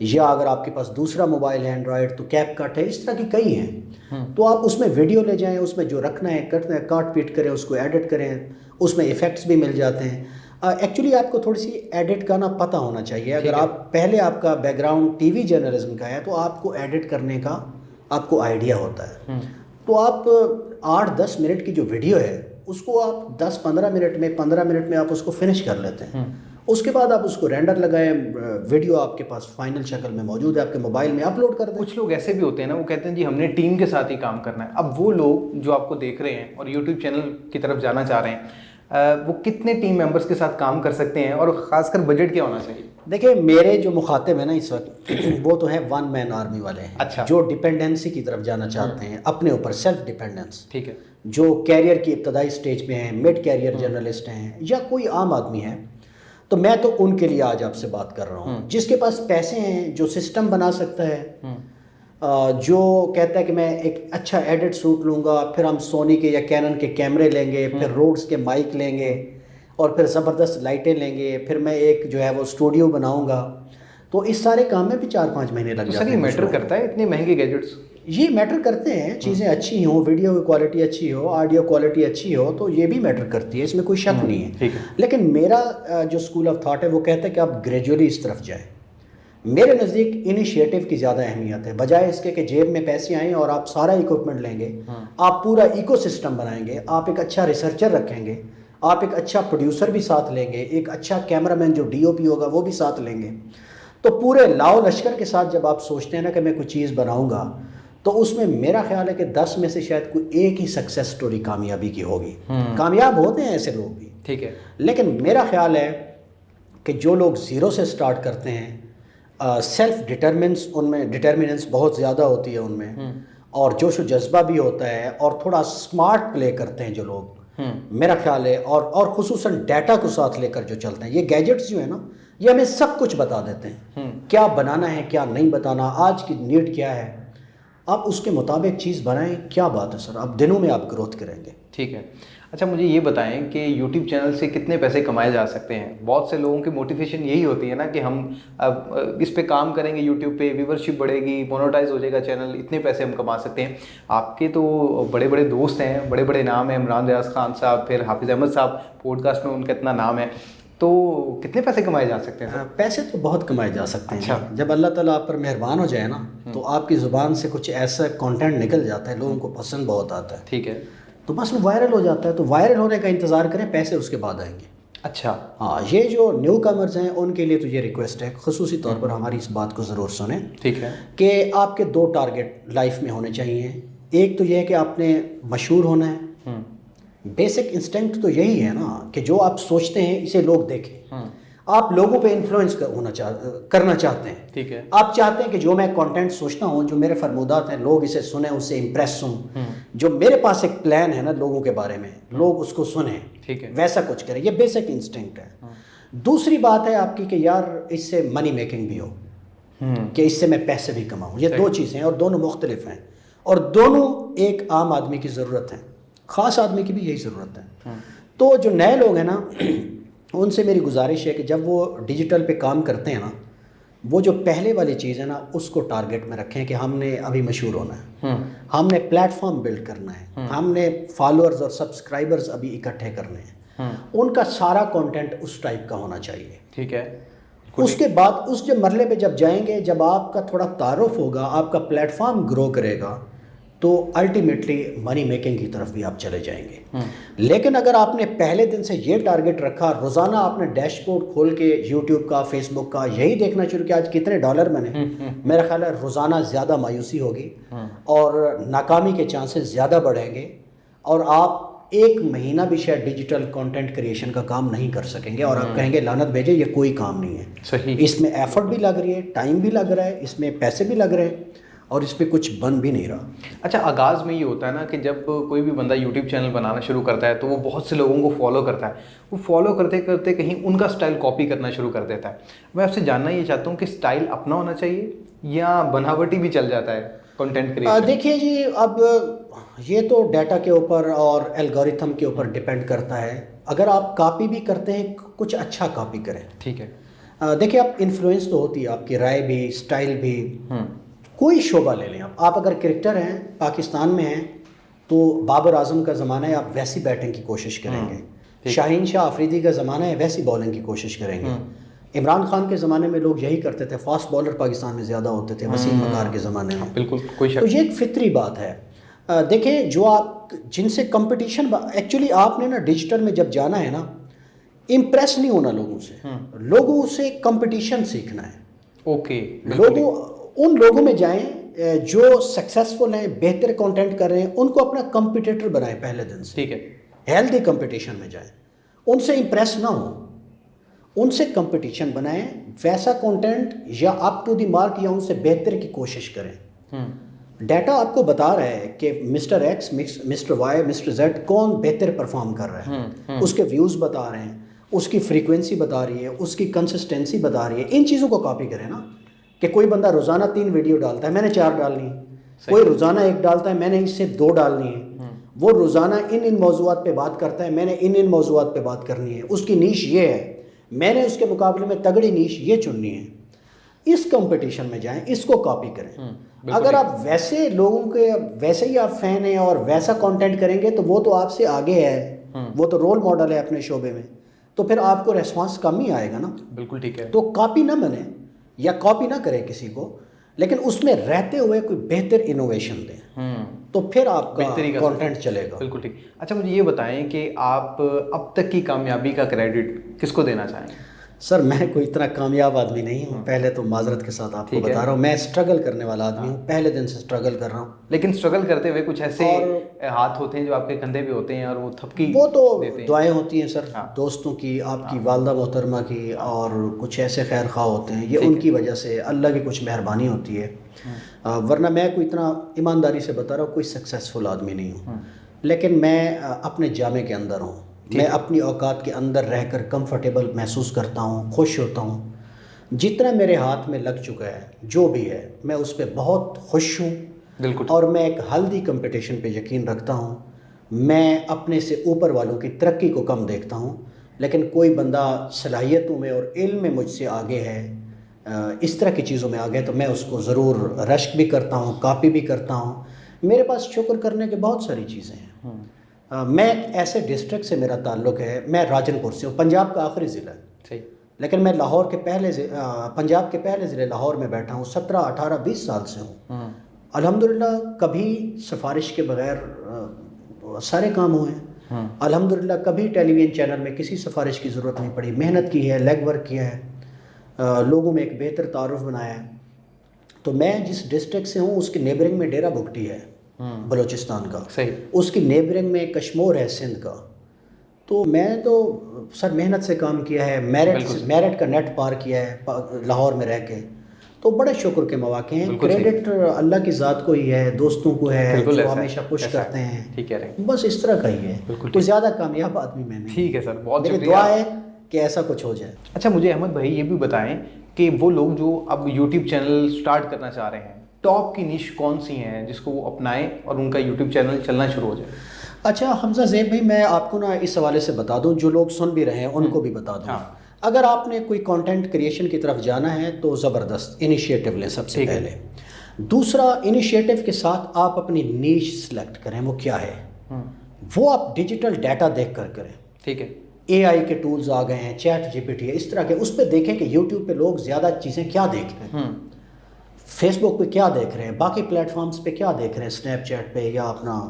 یا اگر آپ کے پاس دوسرا موبائل ہے اینڈرائڈ تو کیپ کٹ ہے، اس طرح کی کئی ہیں. تو آپ اس میں ویڈیو لے جائیں، اس میں جو رکھنا ہے کاٹ پیٹ کریں، اس کو ایڈٹ کریں، اس میں ایفیکٹس بھی مل جاتے ہیں. ایکچولی آپ کو تھوڑی سی ایڈٹ کا نا پتہ ہونا چاہیے. اگر آپ پہلے آپ کا back ground T V journalism کا ہے تو آپ کو ایڈٹ کرنے کا آپ کو آئیڈیا ہوتا ہے. تو آپ 8-10 منٹ کی جو ویڈیو ہے اس کو آپ 10-15 منٹ میں 15 منٹ میں آپ اس کو فنش کر لیتے ہیں. اس کے بعد آپ اس کو رینڈر لگائیں، ویڈیو آپ کے پاس فائنل شکل میں موجود ہے، آپ کے موبائل میں اپلوڈ کر دیں. کچھ لوگ ایسے بھی ہوتے ہیں نا، وہ کہتے ہیں جی ہم نے ٹیم کے ساتھ ہی کام کرنا ہے. اب وہ لوگ جو آپ کو دیکھ رہے ہیں اور یوٹیوب چینل کی طرف جانا چاہ رہے ہیں، وہ کتنے ٹیم ممبرس کے ساتھ کام کر سکتے ہیں، اور خاص کر بجٹ کیا ہونا چاہیے؟ دیکھیں میرے جو مخاطب ہیں نا اس وقت وہ تو ہیں 1 مین آرمی والے ہیں. اچھا. جو ڈیپینڈنسی کی طرف جانا چاہتے ہیں، اپنے اوپر سیلف ڈیپینڈنس. ٹھیک ہے. جو کیریئر کی ابتدائی سٹیج پہ ہیں، مڈ کیریئر جرنلسٹ ہیں، یا کوئی عام آدمی ہے، تو میں تو ان کے لیے آج آپ سے بات کر رہا ہوں. جس کے پاس پیسے ہیں، جو سسٹم بنا سکتا ہے، جو کہتا ہے کہ میں ایک اچھا ایڈٹ سوٹ لوں گا، پھر ہم سونی کے یا کینن کے کیمرے لیں گے، پھر روڈز کے مائک لیں گے، اور پھر زبردست لائٹیں لیں گے، پھر میں ایک جو ہے وہ اسٹوڈیو بناؤں گا. تو اس سارے کام میں بھی 4-5 مہینے لگ جاتے ہیں. یہ میٹر کرتا ہے اتنے مہنگے گیجٹس؟ یہ میٹر کرتے ہیں. چیزیں اچھی ہوں، ویڈیو کی کوالٹی اچھی ہو، آڈیو کوالٹی اچھی ہو، تو یہ بھی میٹر کرتی ہے، اس میں کوئی شک نہیں ہے. لیکن میرا جو اسکول آف تھاٹ ہے وہ کہتا ہے کہ آپ گریجولی اس طرف جائیں. میرے نزدیک انیشیٹو کی زیادہ اہمیت ہے، بجائے اس کے کہ جیب میں پیسے آئیں اور آپ سارا اکوپمنٹ لیں گے. آپ پورا ایکو سسٹم بنائیں گے، آپ ایک اچھا ریسرچر رکھیں گے، آپ ایک اچھا پروڈیوسر بھی ساتھ لیں گے، ایک اچھا کیمرہ مین جو ڈی او پی ہوگا وہ بھی ساتھ لیں گے. تو پورے لاؤ لشکر کے ساتھ جب آپ سوچتے ہیں نا کہ میں کوئی چیز بناؤں گا، تو اس میں میرا خیال ہے کہ 10 میں سے شاید کوئی ایک ہی سکسیس سٹوری کامیابی کی ہوگی. کامیاب ہوتے ہیں ایسے لوگ بھی. ٹھیک ہے. لیکن میرا خیال ہے کہ جو لوگ زیرو سے سٹارٹ کرتے ہیں، سیلف ڈٹرمنس بہت زیادہ ہوتی ہے ان میں، اور جوش و جذبہ بھی ہوتا ہے، اور تھوڑا سمارٹ پلے کرتے ہیں جو لوگ، میرا خیال ہے، اور خصوصاً ڈیٹا کو ساتھ لے کر جو چلتے ہیں. یہ گیجٹس جو ہیں نا، یہ ہمیں سب کچھ بتا دیتے ہیں، کیا بنانا ہے کیا نہیں بتانا، آج کی نیڈ کیا ہے، آپ اس کے مطابق چیز بنائیں. کیا بات ہے سر، آپ دنوں میں آپ گروتھ کریں گے. ٹھیک ہے. اچھا مجھے یہ بتائیں کہ یوٹیوب چینل سے کتنے پیسے کمائے جا سکتے ہیں؟ بہت سے لوگوں کی موٹیویشن یہی ہوتی ہے نا کہ ہم اس پہ کام کریں گے، یوٹیوب پہ ویورشپ بڑھے گی، مونوٹائز ہو جائے گا چینل، اتنے پیسے ہم کما سکتے ہیں. آپ کے تو بڑے بڑے دوست ہیں، بڑے بڑے نام ہیں، عمران ریاض خان صاحب، پھر حافظ احمد صاحب، پوڈ کاسٹ میں ان کا اتنا نام ہے، تو کتنے پیسے کمائے جا سکتے ہیں؟ پیسے تو بہت کمائے جا سکتے ہیں. جب اللہ تعالیٰ آپ پر مہربان ہو جائے نا، تو آپ کی زبان سے کچھ ایسا کانٹینٹ نکل جاتا ہے، لوگوں کو پسند بہت آتا ہے. ٹھیک ہے. تو بس وہ وائرل ہو جاتا ہے. تو وائرل ہونے کا انتظار کریں، پیسے اس کے بعد آئیں گے. اچھا. ہاں، یہ جو نیو کمرز ہیں ان کے لیے تو یہ ریکویسٹ ہے، خصوصی طور پر ہماری اس بات کو ضرور سنیں. ٹھیک ہے. کہ آپ کے 2 ٹارگٹ لائف میں ہونے چاہیے. ایک تو یہ ہے کہ آپ نے مشہور ہونا ہے. بیسک انسٹنکٹ تو یہی ہے نا کہ جو آپ سوچتے ہیں اسے لوگ دیکھیں. آپ لوگوں پہ انفلوئنس کرنا چاہتے ہیں. ٹھیک ہے. آپ چاہتے ہیں کہ جو میں کنٹینٹ سوچتا ہوں، جو میرے فرمودات ہیں، لوگ اسے سنیں، اس سے امپریس ہوں. جو میرے پاس ایک پلان ہے نا لوگوں کے بارے میں، لوگ اس کو سنیں. ٹھیک ہے. ویسا کچھ کریں. یہ بیسک انسٹنکٹ ہے. دوسری بات ہے آپ کی کہ یار اس سے منی میکنگ بھی ہو، کہ اس سے میں پیسے بھی کماؤں. یہ 2 چیزیں ہیں اور دونوں مختلف ہیں، اور دونوں ایک عام آدمی کی ضرورت ہے، خاص آدمی کی بھی یہی ضرورت ہے. تو جو نئے لوگ ہیں نا، ان سے میری گزارش ہے کہ جب وہ ڈیجیٹل پہ کام کرتے ہیں نا، وہ جو پہلے والی چیز ہے نا اس کو ٹارگٹ میں رکھیں کہ ہم نے ابھی مشہور ہونا ہے، ہم نے پلیٹ فارم بلڈ کرنا ہے، ہم نے فالوورز اور سبسکرائبرز ابھی اکٹھے کرنے ہیں. ان کا سارا کنٹینٹ اس ٹائپ کا ہونا چاہیے. ٹھیک ہے. اس کے بعد اس جو مرحلے پہ جب جائیں گے، جب آپ کا تھوڑا تعارف ہوگا، آپ کا پلیٹ فارم گرو کرے گا، تو الٹیمیٹلی منی میکنگ کی طرف بھی آپ چلے جائیں گے. لیکن اگر آپ نے پہلے دن سے یہ ٹارگٹ رکھا، روزانہ آپ نے ڈیش بورڈ کھول کے یوٹیوب کا، فیس بک کا یہی دیکھنا شروع کیا آج کتنے ڈالر میں نے، میرا خیال ہے روزانہ زیادہ مایوسی ہوگی اور ناکامی کے چانسز زیادہ بڑھیں گے، اور آپ 1 مہینہ بھی شاید ڈیجیٹل کنٹینٹ کریشن کا کام نہیں کر سکیں گے، اور آپ کہیں گے لعنت بھیجے یہ کوئی کام نہیں ہے. صحیح. اس میں ایفرٹ بھی لگ رہی ہے، ٹائم بھی لگ رہا ہے، اس میں پیسے بھی لگ رہے ہیں، اور اس پہ کچھ بن بھی نہیں رہا. اچھا آغاز میں یہ ہوتا ہے نا کہ جب کوئی بھی بندہ یوٹیوب چینل بنانا شروع کرتا ہے تو وہ بہت سے لوگوں کو فالو کرتا ہے، وہ فالو کرتے کرتے کہیں ان کا سٹائل کاپی کرنا شروع کر دیتا ہے. میں آپ سے جاننا یہ چاہتا ہوں کہ سٹائل اپنا ہونا چاہیے یا بناوٹی بھی چل جاتا ہے کنٹینٹ کریشن؟ دیکھیے جی، اب یہ تو ڈیٹا کے اوپر اور الگوریتھم کے اوپر ڈیپینڈ کرتا ہے. اگر آپ کاپی بھی کرتے ہیں، کچھ اچھا کاپی کریں. ٹھیک ہے. دیکھیے آپ انفلوئنس تو ہوتی ہے، آپ کی رائے بھی، اسٹائل بھی، کوئی شعبہ لے لیں آپ اگر کرکٹر ہیں پاکستان میں ہیں تو بابر اعظم کا زمانہ ہے، آپ ویسی بیٹنگ کی کوشش کریں گے، شاہین شاہ آفریدی کا زمانہ ہے، ویسی بالنگ کی کوشش کریں گے، عمران خان کے زمانے میں لوگ یہی کرتے تھے، فاسٹ بالر پاکستان میں زیادہ ہوتے تھے وسیم مکار کے زمانے میں، بالکل کوئی شک تو یہ ایک فطری بات ہے۔ دیکھیں جو آپ جن سے کمپٹیشن، ایکچولی آپ نے نا ڈیجیٹل میں جب جانا ہے نا، امپریس نہیں ہونا لوگوں سے، لوگوں سے کمپٹیشن سیکھنا ہے۔ اوکے، لوگوں ان لوگوں میں جائیں جو سکسیسفل ہیں، بہتر کنٹینٹ کر رہے ہیں، ان کو اپنا کمپٹیٹر بنائیں پہلے دن سے، ٹھیک ہے، ہیلدی کمپٹیشن میں جائیں، ان سے امپریس نہ ہوں، ان سے کمپٹیشن بنائیں، ویسا کنٹینٹ یا اپ ٹو دی مارک یا ان سے بہتر کی کوشش کریں۔ ڈیٹا آپ کو بتا رہا ہے کہ mister X, mister Y, mister Z کون بہتر پرفارم کر رہا ہے، اس کے ویوز بتا رہے ہیں، اس کی فریکوینسی بتا رہی ہے، اس کی کنسسٹنسی بتا رہی ہے، ان چیزوں کو کاپی کریں نا، کہ کوئی بندہ روزانہ 3 ویڈیو ڈالتا ہے، میں نے 4 ڈالنی ہے، کوئی روزانہ 1 ڈالتا ہے، میں نے اس سے 2 ڈالنی ہے، وہ روزانہ ان موضوعات پہ بات کرتا ہے، میں نے ان موضوعات پہ بات کرنی ہے، اس کی نیش یہ ہے، میں نے اس کے مقابلے میں تگڑی نیش یہ چننی ہے۔ اس کمپٹیشن میں جائیں، اس کو کاپی کریں۔ اگر آپ ویسے لوگوں کے ویسے ہی آپ فین ہیں اور ویسا کنٹینٹ کریں گے تو وہ تو آپ سے آگے ہے، وہ تو رول ماڈل ہے اپنے شعبے میں، تو پھر آپ کو ریسپانس کم ہی آئے گا نا۔ بالکل ٹھیک ہے، تو کاپی نہ بنے یا کاپی نہ کریں کسی کو، لیکن اس میں رہتے ہوئے کوئی بہتر انوویشن دیں، تو پھر آپ کا کنٹینٹ چلے گا۔ بالکل ٹھیک۔ اچھا مجھے یہ بتائیں کہ آپ اب تک کی کامیابی کا کریڈٹ کس کو دینا چاہیں گے؟ سر میں کوئی اتنا کامیاب آدمی نہیں ہوں، پہلے تو معذرت کے ساتھ آپ کو بتا رہا ہوں، میں اسٹرگل کرنے والا آدمی ہوں، پہلے دن سے اسٹرگل کر رہا ہوں۔ لیکن اسٹرگل کرتے ہوئے کچھ ایسے ہاتھ ہوتے ہیں جو آپ کے کندھے پہ ہوتے ہیں اور وہ تھپکی وہ تو دیتے ہیں، دعائیں ہوتی ہیں سر، دوستوں کی، آپ کی والدہ محترمہ کی، اور کچھ ایسے خیر خواہ ہوتے ہیں، یہ ان کی وجہ سے اللہ کی کچھ مہربانی ہوتی ہے، ورنہ میں کوئی اتنا ایمانداری سے بتا رہا ہوں کوئی سکسیسفل آدمی نہیں ہوں، لیکن میں اپنے جامے کے اندر ہوں، میں اپنی اوقات کے اندر رہ کر کمفرٹیبل محسوس کرتا ہوں، خوش ہوتا ہوں، جتنا میرے ہاتھ میں لگ چکا ہے جو بھی ہے میں اس پہ بہت خوش ہوں، بالکل، اور میں ایک ہیلدی کمپٹیشن پہ یقین رکھتا ہوں، میں اپنے سے اوپر والوں کی ترقی کو کم دیکھتا ہوں، لیکن کوئی بندہ صلاحیتوں میں اور علم میں مجھ سے آگے ہے، اس طرح کی چیزوں میں آگے، تو میں اس کو ضرور رشک بھی کرتا ہوں، کاپی بھی کرتا ہوں۔ میرے پاس شکر کرنے کے بہت ساری چیزیں ہیں۔ میں ایک ایسے ڈسٹرکٹ سے میرا تعلق ہے، میں راجن پور سے ہوں، پنجاب کا آخری ضلع ہے، صحیح، لیکن میں لاہور کے پنجاب کے پہلے ضلع لاہور میں بیٹھا ہوں، 17، 18، 20 سال سے ہوں۔ الحمدللہ کبھی سفارش کے بغیر سارے کام ہوئے ہیں، الحمدللہ کبھی ٹیلی ویژن چینل میں کسی سفارش کی ضرورت نہیں پڑی، محنت کی ہے، لیگ ورک کیا ہے، لوگوں میں ایک بہتر تعارف بنایا ہے۔ تو میں جس ڈسٹرکٹ سے ہوں اس کی نیبرنگ میں ڈیرہ بگٹی ہے بلوچستان کا، صحیح، اس کی نیبرنگ میں کشمور ہے سندھ کا، تو میں تو سر محنت سے کام کیا ہے، میرٹ کا نیٹ پار کیا ہے لاہور میں رہ کے، تو بڑے شکر کے مواقع ہیں، کریڈٹ اللہ کی ذات کو ہی ہے، دوستوں کو ہے جو ہمیشہ پش کرتے ہیں، ٹھیک ہے، بس اس طرح کا ہی ہے، کوئی زیادہ کامیاب آدمی میں نہیں۔ ٹھیک ہے سر، بہت میری شکریہ، دعا ہے کہ ایسا کچھ ہو جائے۔ اچھا مجھے احمد بھائی یہ بھی بتائیں کہ وہ لوگ جو اب یوٹیوب چینل سٹارٹ کرنا چاہ رہے ہیں، ٹاپ کی نیش کون سی ہیں جس کو وہ اپنائیں اور ان کا یوٹیوب چینل چلنا شروع ہو جائے؟ اچھا حمزہ زیب بھائی، میں آپ کو نا اس حوالے سے بتا دوں، جو لوگ سن بھی رہے ہیں ان کو بھی بتا دوں، اگر آپ نے کوئی کانٹینٹ کریشن کی طرف جانا ہے تو زبردست انیشیٹو لیں سب سے پہلے۔ دوسرا، انیشیٹو کے ساتھ آپ اپنی نیش سلیکٹ کریں، وہ کیا ہے، وہ آپ ڈیجیٹل ڈیٹا دیکھ کر کریں۔ ٹھیک ہے، اے آئی کے ٹولز آ گئے ہیں، چیٹ جی پی ٹی ہے، اس طرح کے، اس پہ دیکھیں کہ یوٹیوب پہ لوگ زیادہ چیزیں کیا دیکھ رہے ہیں، فیس بک پہ کیا دیکھ رہے ہیں، باقی پلیٹ فارمز پہ کیا دیکھ رہے ہیں، اسنیپ چیٹ پہ یا اپنا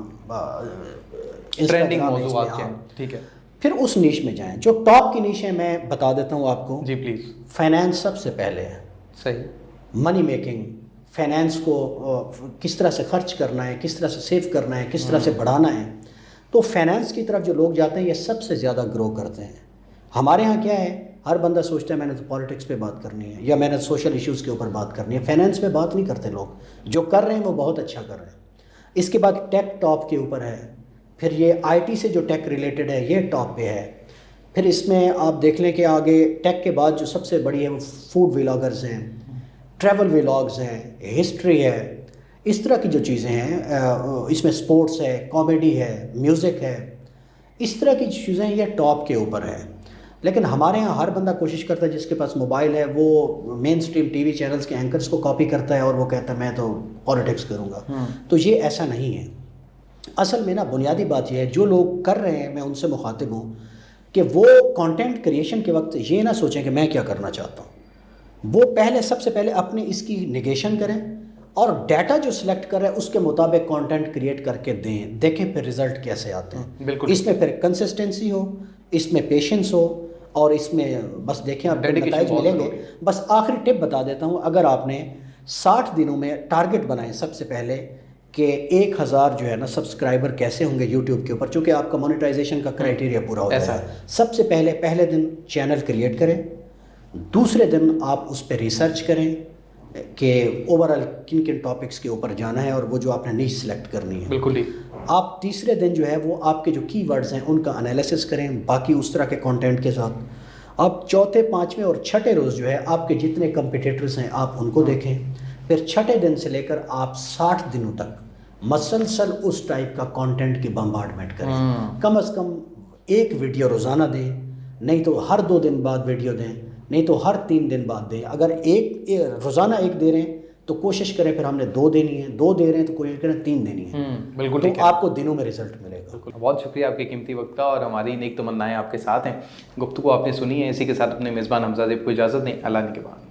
ٹرینڈنگ موضوعات کیا ہیں، ٹھیک ہے، پھر اس نیش میں جائیں۔ جو ٹاپ کی نیش ہے میں بتا دیتا ہوں آپ کو، جی پلیز۔ فائنینس سب سے پہلے ہے، صحیح، منی میکنگ، فائنینس کو کس طرح سے خرچ کرنا ہے، کس طرح سے سیو کرنا ہے، کس طرح سے بڑھانا ہے، تو فائنینس کی طرف جو لوگ جاتے ہیں یہ سب سے زیادہ گرو کرتے ہیں۔ ہمارے ہاں کیا ہے، ہر بندہ سوچتا ہے میں نے تو پالیٹکس پہ بات کرنی ہے یا میں نے سوشل ایشوز کے اوپر بات کرنی ہے، فائنینس پہ بات نہیں کرتے لوگ، جو کر رہے ہیں وہ بہت اچھا کر رہے ہیں۔ اس کے بعد ٹیک ٹاپ کے اوپر ہے، پھر یہ آئی ٹی سے جو ٹیک ریلیٹڈ ہے یہ ٹاپ پہ ہے، پھر اس میں آپ دیکھ لیں کہ آگے ٹیک کے بعد جو سب سے بڑی ہے وہ فوڈ ولاگرز ہیں، ٹریول ولاگز ہیں، ہسٹری ہے، اس طرح کی جو چیزیں ہیں، اس میں سپورٹس ہے، کامیڈی ہے، میوزک ہے، اس طرح کی چیزیں یہ ٹاپ کے اوپر ہے۔ لیکن ہمارے یہاں ہر بندہ کوشش کرتا ہے، جس کے پاس موبائل ہے وہ مین سٹریم ٹی وی چینلز کے اینکرز کو کاپی کرتا ہے اور وہ کہتا ہے میں تو پولیٹکس کروں گا. تو یہ ایسا نہیں ہے. اصل میں نا بنیادی بات یہ ہے، جو لوگ کر رہے ہیں میں ان سے مخاطب ہوں کہ وہ کانٹینٹ کریشن کے وقت یہ نہ سوچیں کہ میں کیا کرنا چاہتا ہوں. وہ سب سے پہلے اپنے اس کی نگیشن کریں اور ڈیٹا جو سلیکٹ کر رہے ہیں اس کے مطابق کانٹینٹ کریٹ کر کے دیں. دیکھیں پھر رزلٹ کیسے آتے ہیں. بالکل. اس میں پھر کنسسٹنسی ہو، اس میں پیشنس ہو، اور اس میں بس دیکھیں آپ نتائج ملیں گے. بس آخری ٹپ بتا دیتا ہوں، اگر آپ نے 60 دنوں میں ٹارگٹ بنائیں سب سے پہلے کہ 1000 جو ہے نا سبسکرائبر کیسے ہوں گے یوٹیوب کے اوپر، چونکہ آپ کا مونیٹائزیشن کا کرائٹیریا پورا ہو جائے. سب سے پہلے دن چینل کریٹ کریں. دوسرے دن آپ اس پہ ریسرچ کریں کہ اوورال کن کن ٹاپکس کے اوپر جانا ہے اور وہ جو آپ نے نیش سلیکٹ کرنی ہے. بالکل. آپ تیسرے دن جو ہے وہ آپ کے جو کی ورڈز ہیں ان کا انالیسس کریں باقی اس طرح کے کانٹینٹ کے ساتھ. آپ چوتھے، پانچویں اور چھٹے روز جو ہے آپ کے جتنے کمپیٹیٹرز ہیں آپ ان کو دیکھیں. پھر چھٹے دن سے لے کر آپ 60 دنوں تک مسلسل اس ٹائپ کا کانٹینٹ کی بمبارڈمنٹ کریں. کم از کم ایک ویڈیو روزانہ دیں، نہیں تو ہر 2 دن بعد ویڈیو دیں، نہیں تو ہر 3 دن بعد دیں. اگر روزانہ ایک دے رہے ہیں تو کوشش کریں پھر ہم نے 2 دینی ہے، 2 دے رہے ہیں تو کوشش کریں 3 دینی ہے. بالکل. تو آپ کو دنوں میں رزلٹ ملے گا. بہت شکریہ آپ کے قیمتی وقت کا، اور ہماری نیک تمنائیں آپ کے ساتھ ہیں. گفتگو آپ نے سنی ہے، اسی کے ساتھ اپنے میزبان حمزہ زیب کو اجازت دیں. اللہ نے کے بعد.